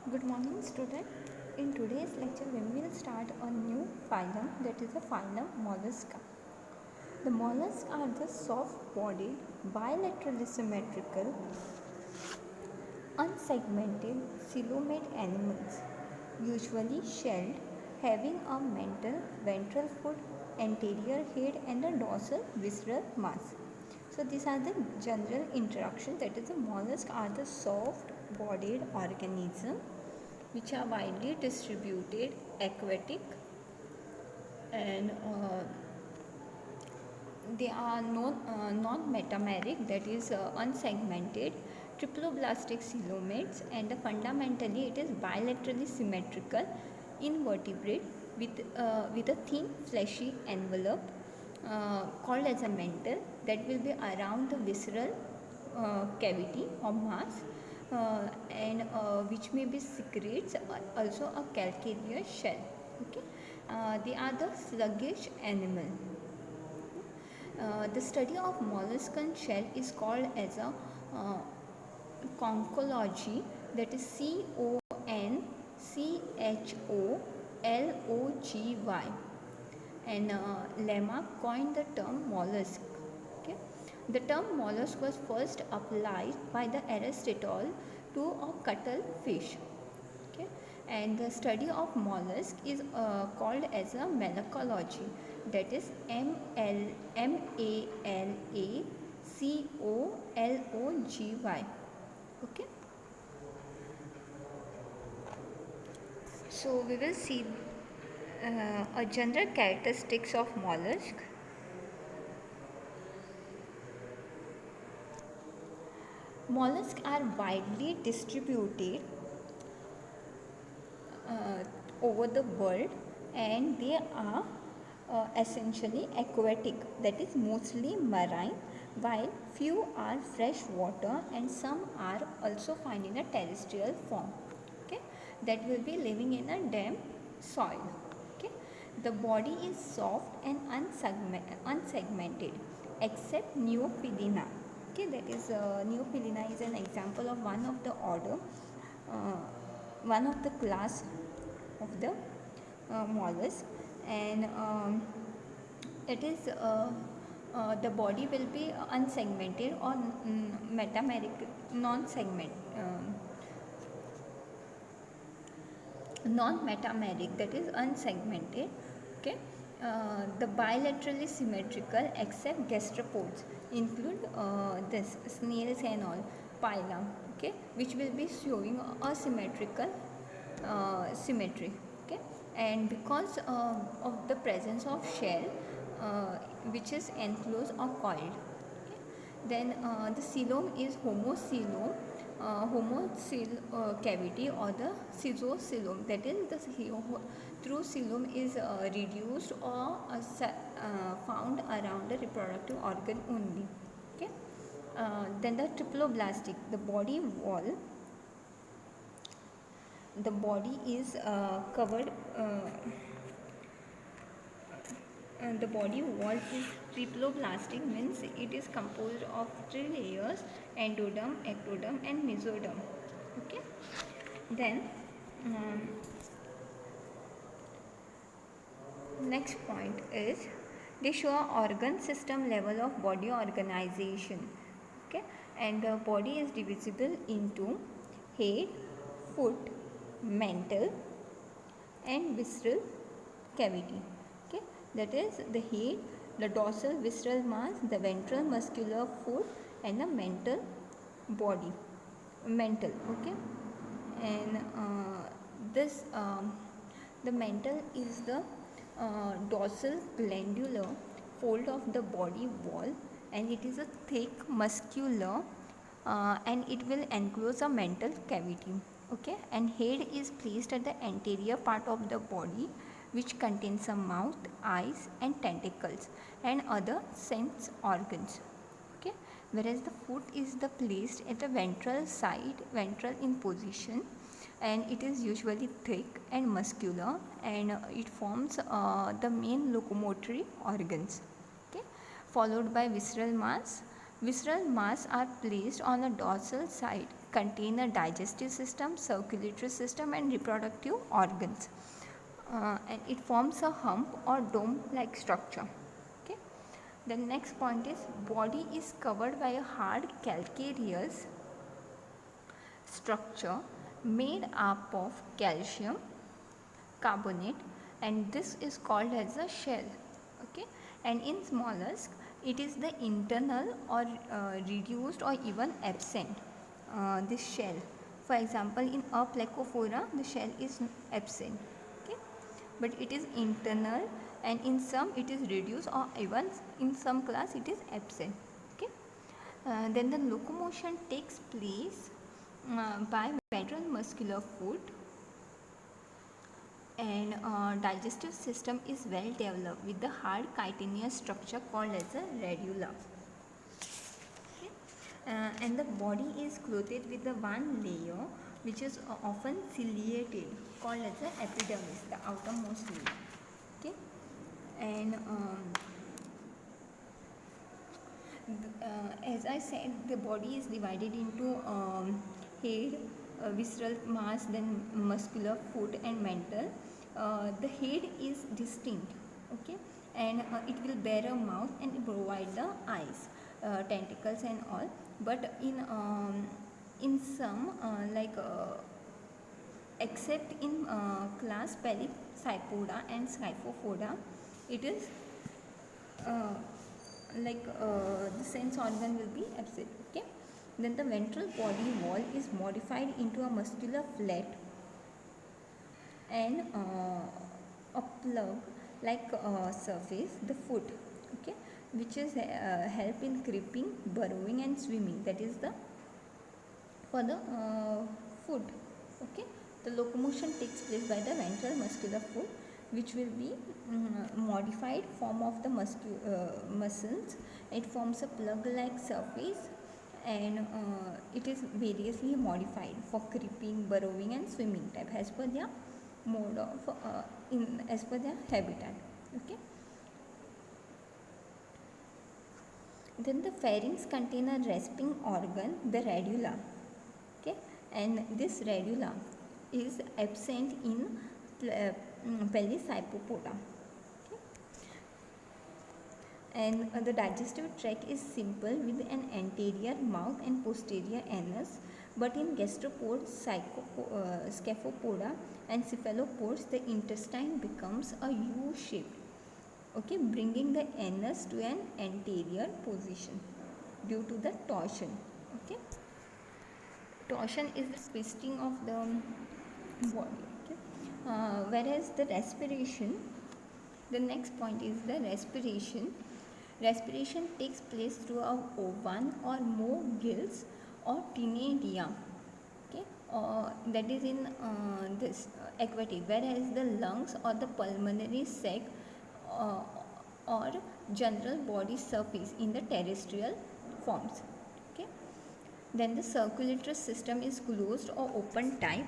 Good morning, student. In today's lecture, we will start a new phylum, that is the phylum Mollusca. The mollusks are the soft-bodied, bilaterally symmetrical, unsegmented coelomate animals, usually shelled, having a mental ventral foot, anterior head, and a dorsal visceral mass. So these are the general introduction. That is, the mollusks are the soft-bodied organism which are widely distributed, aquatic, and they are non-metameric, that is unsegmented, triploblastic coelomates, and fundamentally it is bilaterally symmetrical invertebrate with a thin fleshy envelope called as a mantle that will be around the visceral cavity or mass, and which may be secretes also a calcareous shell. Okay, they are the sluggish animal. The study of molluscan shell is called as a conchology, that is CONCHOLOGY, and Lemma coined the term mollusk. Okay. The term mollusk was first applied by the Aristotle to a cuttlefish. Okay. And the study of mollusk is called as a malacology, that is MALACOLOGY. Okay. So we will see a general characteristics of mollusk. Mollusks are widely distributed over the world, and they are essentially aquatic, that is mostly marine, while few are freshwater and some are also found in a terrestrial form. Okay, that will be living in a damp soil. Okay, the body is soft and unsegmented except Neopilina. Okay, that is Neopilina is an example of one of the order, uh, one of the class of the mollusk, and it is the body will be unsegmented or metameric, non-segment, non-metameric, that is unsegmented. Okay, the bilaterally symmetrical except gastropods include this snails and all phylum. Okay, which will be showing asymmetrical symmetry. Okay, and because of the presence of shell which is enclosed or coiled. Okay, then the coelom is homocoelom, homocoel cavity, or the schizocoelom, that is the true coelom is reduced or found around the reproductive organ only. Okay, then the triploblastic, the body is covered, the body wall is triploblastic, means it is composed of three layers: endoderm, ectoderm, and mesoderm. Okay, then um, next point is they show organ system level of body organization. Okay, and the body is divisible into head, foot, mental, and visceral cavity. Okay, that is the head, the dorsal visceral mass, the ventral muscular foot, and the mental body, mental. Okay, and this the mental is the dorsal glandular fold of the body wall, and it is a thick muscular, and it will enclose a mental cavity. Okay, and head is placed at the anterior part of the body, which contains a mouth, eyes, and tentacles and other sense organs. Okay, whereas the foot is the placed at the ventral side, ventral in position, and it is usually thick and muscular, and it forms the main locomotory organs. Okay, followed by visceral mass. Visceral mass are placed on the dorsal side contain a digestive system, circulatory system, and reproductive organs. And it forms a hump or dome-like structure. Okay. The next point is body is covered by a hard calcareous structure made up of calcium carbonate, and this is called as a shell. Okay. And in mollusk it is the internal or reduced or even absent this shell. For example, in a Plecophora the shell is absent. Okay. But it is internal, and in some it is reduced or even in some class it is absent. Okay. Then the locomotion takes place by ventral muscular foot, and digestive system is well developed with the hard chitinous structure called as a radula. Okay. And the body is clothed with the one layer which is often ciliated called as the epidermis, the outermost layer. Okay. And as I said, the body is divided into head, visceral mass, then muscular, foot, and mental. The head is distinct, okay, and it will bear a mouth and provide the eyes, tentacles, and all. But in some except in class Pelecypoda and Scyphopoda, it is the sense organ will be absent. Okay. Then the ventral body wall is modified into a muscular flat and a plug like surface, the foot. Okay, which is help in creeping, burrowing, and swimming. That is the for the foot. Okay, the locomotion takes place by the ventral muscular foot, which will be modified form of the muscles. It forms a plug-like surface, and it is variously modified for creeping, burrowing, and swimming type as per their mode of as per their habitat. Okay. Then the pharynx contain a rasping organ, the radula. Okay, and this radula is absent in Pelecypoda. Okay. And the digestive tract is simple with an anterior mouth and posterior anus, but in gastropods, Scaphopoda, and cephalopods, the intestine becomes a U-shaped. Okay, bringing the anus to an anterior position due to the torsion. Okay, torsion is the twisting of the body. Okay, whereas the respiration, the next point is the respiration. Respiration takes place through one or more gills or tenidia. Okay, that is in this aquatic, whereas the lungs or the pulmonary sac or general body surface in the terrestrial forms. Okay. Then the circulatory system is closed or open type.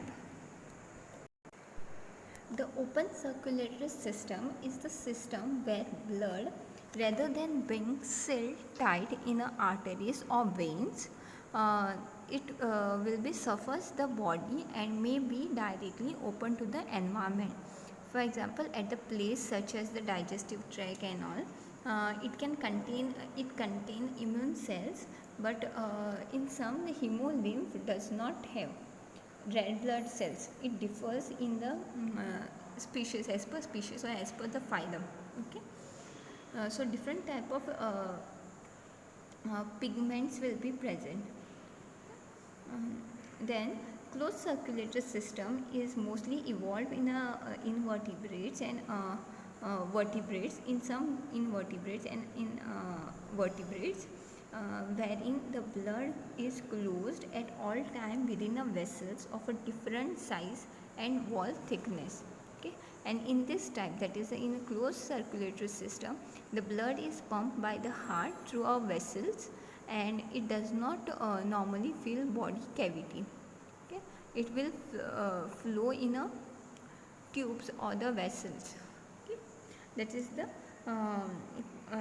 The open circulatory system is the system where blood, rather than being sealed tight in arteries or veins, it will be surface the body and may be directly open to the environment. For example, at the place such as the digestive tract and all, it contain immune cells, but in some the hemolymph does not have red blood cells. It differs in the species, as per species or as per the phylum. Okay. So different type of pigments will be present. Then closed circulatory system is mostly evolved in invertebrates and vertebrates, in some invertebrates and in vertebrates, wherein the blood is closed at all time within a vessels of a different size and wall thickness. Okay. And in this type, that is in a closed circulatory system, the blood is pumped by the heart through our vessels, and it does not normally fill body cavity. Okay. It will flow in a tubes or the vessels. Okay. That is the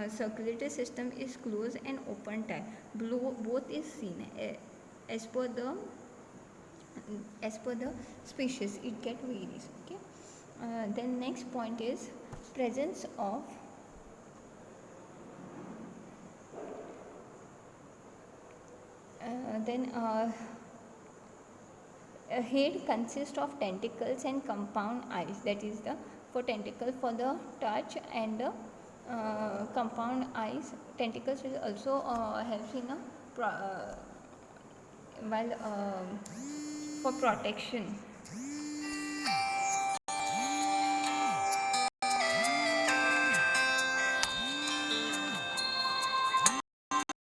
circulatory system is closed and open type. Both is seen as per the as per the species it get varies. Okay. Then next point is presence of then a head consists of tentacles and compound eyes, that is the for tentacle for the touch, and the compound eyes. Tentacles will also help in a while for protection.